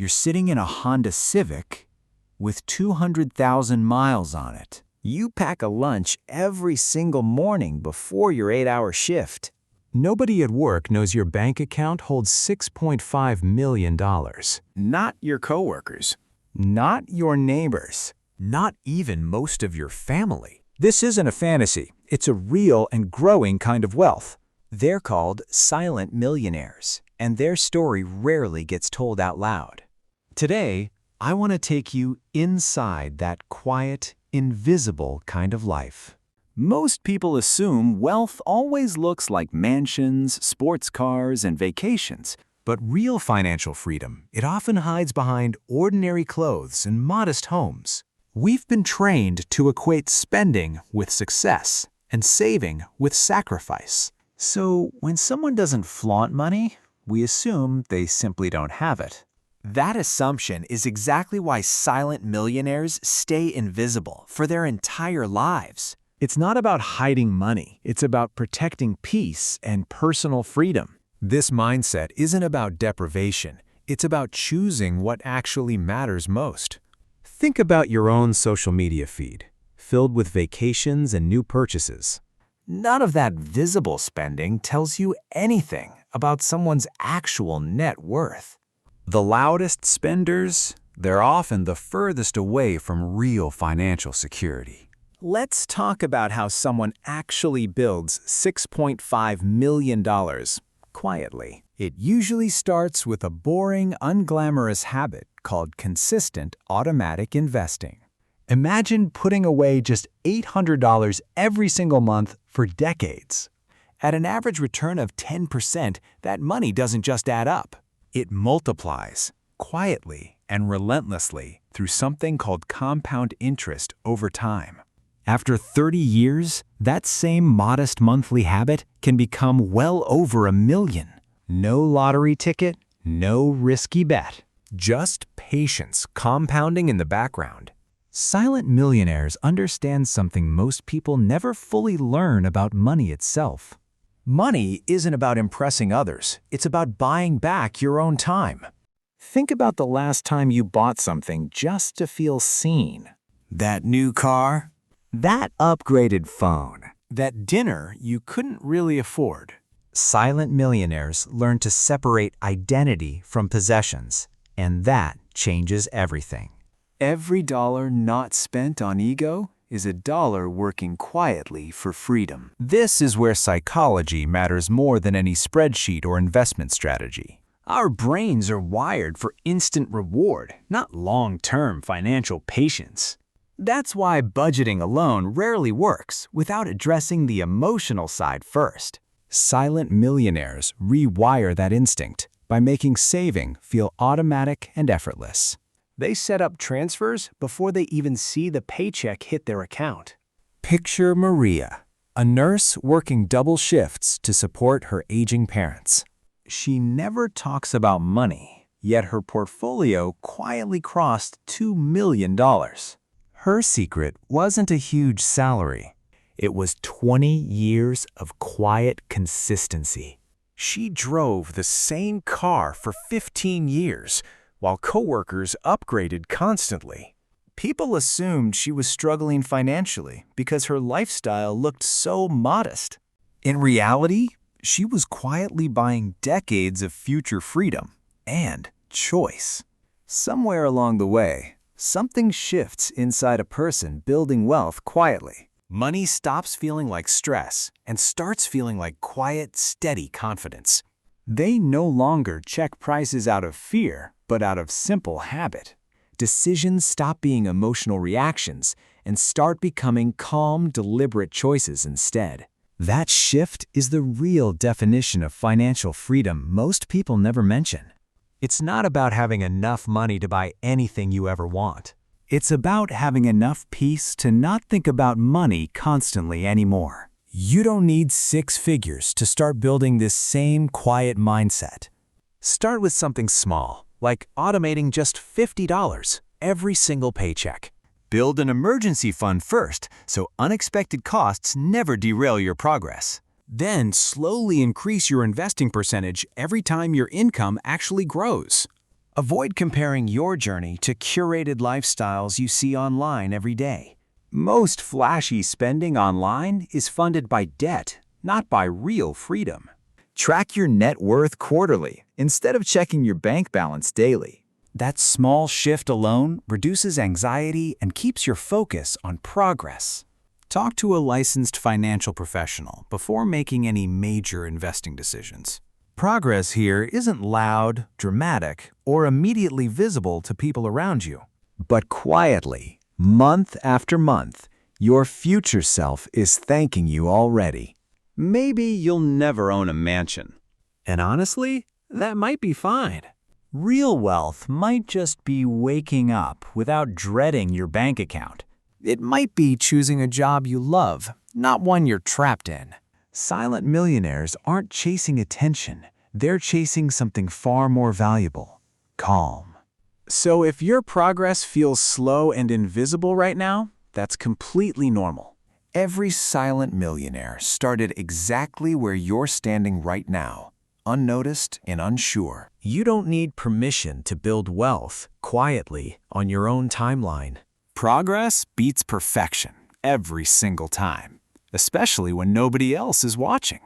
You're sitting in a Honda Civic with 200,000 miles on it. You pack a lunch every single morning before your 8-hour shift. Nobody at work knows your bank account holds $6.5 million. Not your coworkers. Not your neighbors. Not even most of your family. This isn't a fantasy. It's a real and growing kind of wealth. They're called silent millionaires, and their story rarely gets told out loud. Today, I want to take you inside that quiet, invisible kind of life. Most people assume wealth always looks like mansions, sports cars, and vacations. But real financial freedom, it often hides behind ordinary clothes and modest homes. We've been trained to equate spending with success and saving with sacrifice. So when someone doesn't flaunt money, we assume they simply don't have it. That assumption is exactly why silent millionaires stay invisible for their entire lives. It's not about hiding money. It's about protecting peace and personal freedom. This mindset isn't about deprivation. It's about choosing what actually matters most. Think about your own social media feed, filled with vacations and new purchases. None of that visible spending tells you anything about someone's actual net worth. The loudest spenders, they're often the furthest away from real financial security. Let's talk about how someone actually builds $6.5 million quietly. It usually starts with a boring, unglamorous habit called consistent automatic investing. Imagine putting away just $800 every single month for decades. At an average return of 10%, that money doesn't just add up. It multiplies quietly and relentlessly through something called compound interest over time. After 30 years, that same modest monthly habit can become well over $1 million. No lottery ticket, no risky bet. Just patience compounding in the background. Silent millionaires understand something most people never fully learn about money itself. Money isn't about impressing others. It's about buying back your own time. Think about the last time you bought something just to feel seen. That new car? That upgraded phone? That dinner you couldn't really afford? Silent millionaires learn to separate identity from possessions, and that changes everything. Every dollar not spent on ego is a dollar working quietly for freedom. This is where psychology matters more than any spreadsheet or investment strategy. Our brains are wired for instant reward, not long-term financial patience. That's why budgeting alone rarely works without addressing the emotional side first. Silent millionaires rewire that instinct by making saving feel automatic and effortless. They set up transfers before they even see the paycheck hit their account. Picture Maria, a nurse working double shifts to support her aging parents. She never talks about money, yet her portfolio quietly crossed $2 million. Her secret wasn't a huge salary. It was 20 years of quiet consistency. She drove the same car for 15 years, while coworkers upgraded constantly. People assumed she was struggling financially because her lifestyle looked so modest. In reality, she was quietly buying decades of future freedom and choice. Somewhere along the way, something shifts inside a person building wealth quietly. Money stops feeling like stress and starts feeling like quiet, steady confidence. They no longer check prices out of fear, but out of simple habit. Decisions stop being emotional reactions and start becoming calm, deliberate choices instead. That shift is the real definition of financial freedom most people never mention. It's not about having enough money to buy anything you ever want. It's about having enough peace to not think about money constantly anymore. You don't need 6 figures to start building this same quiet mindset. Start with something small, like automating just $50 every single paycheck. Build an emergency fund first, so unexpected costs never derail your progress. Then slowly increase your investing percentage every time your income actually grows. Avoid comparing your journey to curated lifestyles you see online every day. Most flashy spending online is funded by debt, not by real freedom. Track your net worth quarterly instead of checking your bank balance daily. That small shift alone reduces anxiety and keeps your focus on progress. Talk to a licensed financial professional before making any major investing decisions. Progress here isn't loud, dramatic, or immediately visible to people around you. But quietly, month after month, your future self is thanking you already. Maybe you'll never own a mansion. And honestly, that might be fine. Real wealth might just be waking up without dreading your bank account. It might be choosing a job you love, not one you're trapped in. Silent millionaires aren't chasing attention. They're chasing something far more valuable: calm. So if your progress feels slow and invisible right now, that's completely normal. Every silent millionaire started exactly where you're standing right now, unnoticed and unsure. You don't need permission to build wealth quietly on your own timeline. Progress beats perfection every single time, especially when nobody else is watching.